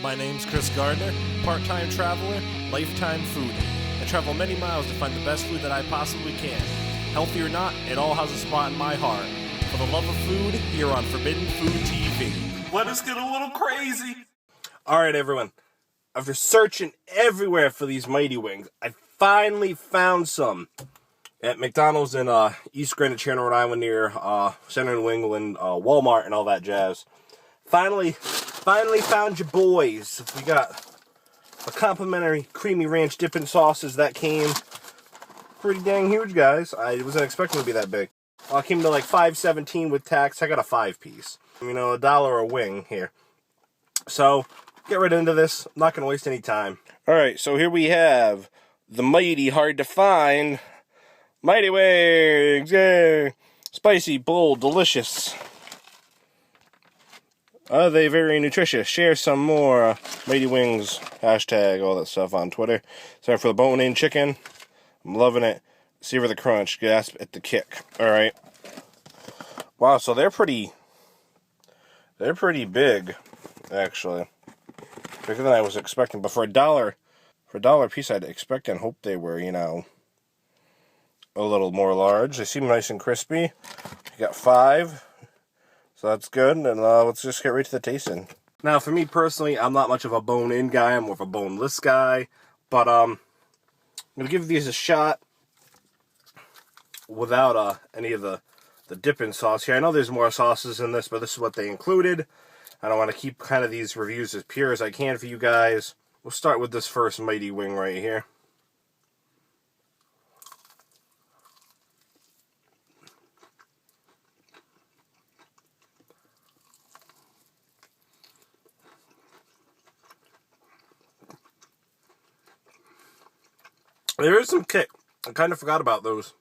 My name's Chris Gardner, part-time traveler, lifetime foodie. I travel many miles to find the best food that I possibly can. Healthy or not, it all has a spot in my heart. For the love of food, here on Forbidden Food TV. Let us get a little crazy. Alright everyone, after searching everywhere for these Mighty Wings, I finally found some at McDonald's in East Greenwich, Rhode Island, near Center New England, Walmart and all that jazz. Finally found your boys. We got a complimentary creamy ranch dipping sauces that came pretty dang huge, guys. I wasn't expecting it to be that big. It came to like $5.17 with tax. I got a 5-piece. You know, $1 a wing here. So, get right into this. I'm not going to waste any time. Alright, so here we have the mighty, hard to find Mighty Wings. Yay! Spicy, bold, delicious. Are they very nutritious? Share some more Mighty Wings, hashtag, all that stuff on Twitter. Sorry for the bone-in chicken. I'm loving it. Savor the crunch, gasp at the kick. Alright. Wow, so they're pretty big, actually. Bigger than I was expecting. But for a dollar piece, I'd expect and hope they were, you know, a little more large. They seem nice and crispy. You got 5. So that's good, and let's just get right to the tasting. Now, for me personally, I'm not much of a bone-in guy. I'm more of a boneless guy. But I'm going to give these a shot without any of the dipping sauce here. I know there's more sauces in this, but this is what they included. And I want to keep kind of these reviews as pure as I can for you guys. We'll start with this first Mighty Wing right here. There is some kick. I kind of forgot about those.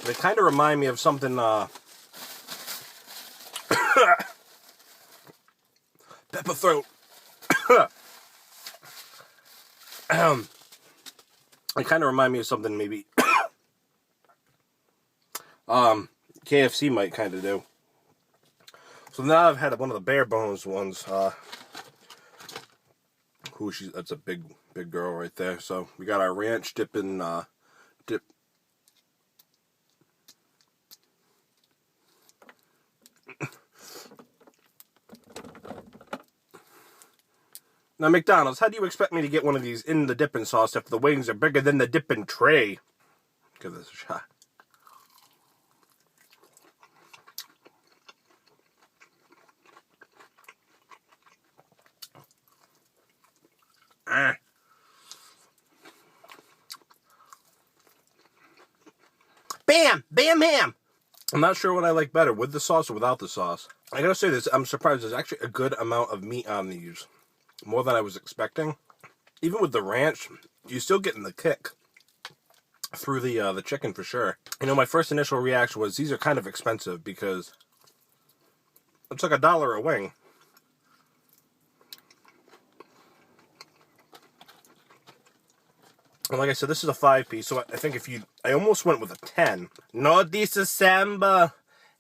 They kind of remind me of something, pepper throat. They kind of remind me of something maybe KFC might kind of do. So now I've had one of the bare bones ones. That's a big girl right there. So we got our ranch dipping dip. Now McDonald's, how do you expect me to get one of these in the dipping sauce if the wings are bigger than the dipping tray? Give this a shot. Bam! Bam ham! I'm not sure what I like better, with the sauce or without the sauce. I gotta say this, I'm surprised there's actually a good amount of meat on these. More than I was expecting. Even with the ranch, you're still getting the kick through the chicken for sure. You know, my first initial reaction was these are kind of expensive because it's like $1 a wing. And like I said, this is a 5-piece, so I think I almost went with a 10. No disassemble,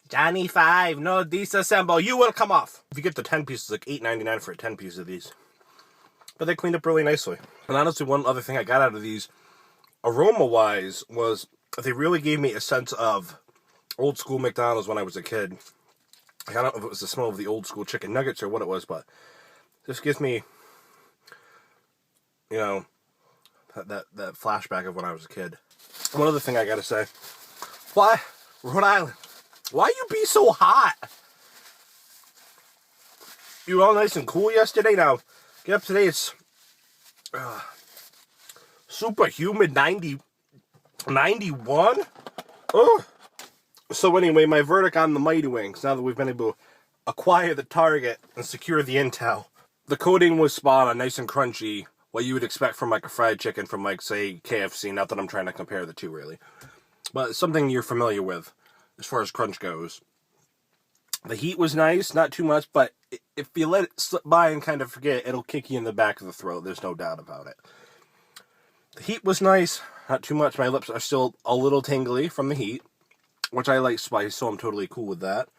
Johnny 5, no disassemble, you will come off. If you get the 10 pieces, like $8.99 for a 10-piece of these. But they cleaned up really nicely. And honestly, one other thing I got out of these, aroma-wise, was they really gave me a sense of old school McDonald's when I was a kid. I don't know if it was the smell of the old school chicken nuggets or what it was, but this gives me, you know, that flashback of when I was a kid. One other thing I gotta say. Why, Rhode Island, why you be so hot? You were all nice and cool yesterday. Now, get up today, it's super humid, 91? Ugh. So anyway, my verdict on the Mighty Wings, now that we've been able to acquire the target and secure the intel. The coating was spot on, nice and crunchy. What you would expect from like a fried chicken from like, say, KFC. Not that I'm trying to compare the two, really. But it's something you're familiar with as far as crunch goes. The heat was nice, not too much, but if you let it slip by and kind of forget, it'll kick you in the back of the throat. There's no doubt about it. The heat was nice, not too much. My lips are still a little tingly from the heat, which I like spice, so I'm totally cool with that.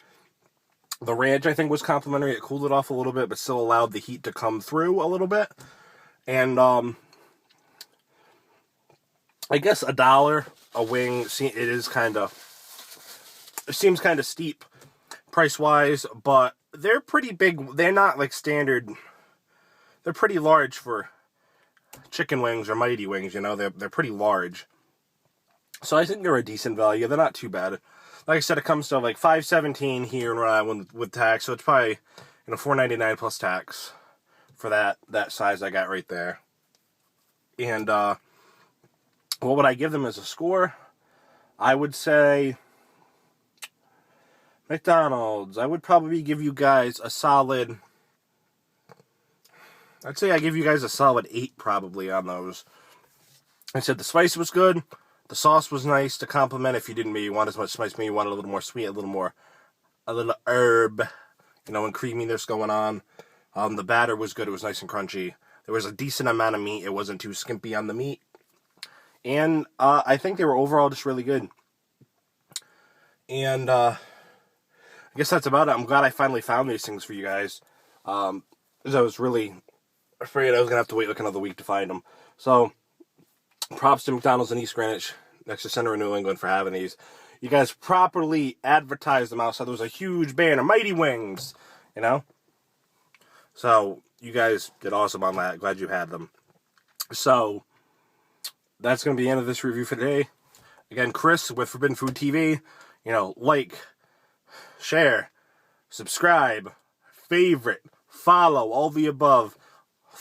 The ranch, I think, was complimentary. It cooled it off a little bit, but still allowed the heat to come through a little bit. And, I guess $1 a wing, it seems kind of steep price-wise, but they're pretty big. They're not like standard. They're pretty large for chicken wings or mighty wings, you know. They're pretty large. So I think they're a decent value. They're not too bad. Like I said, it comes to like $5.17 here in Rhode Island with tax, so it's probably, $4.99 plus tax for that size I got right there. And what would I give them as a score? I would say McDonald's. I would probably give you guys a solid. I'd say I give you guys a solid 8 probably on those. I said the spice was good. The sauce was nice to complement if you didn't maybe want as much spice, maybe you wanted a little more sweet, a little herb, and creaminess going on. The batter was good. It was nice and crunchy. There was a decent amount of meat. It wasn't too skimpy on the meat. And I think they were overall just really good. And I guess that's about it. I'm glad I finally found these things for you guys. Because I was really afraid I was going to have to wait like another week to find them. So, props to McDonald's in East Greenwich, next to Center of New England, for having these. You guys properly advertised them outside. There was a huge banner, Mighty Wings, So, you guys did awesome on that. Glad you had them. So, that's going to be the end of this review for today. Again, Chris with Forbidden Food TV. Like, share, subscribe, favorite, follow, all the above, /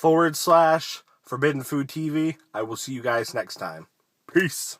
Forbidden Food TV. I will see you guys next time. Peace.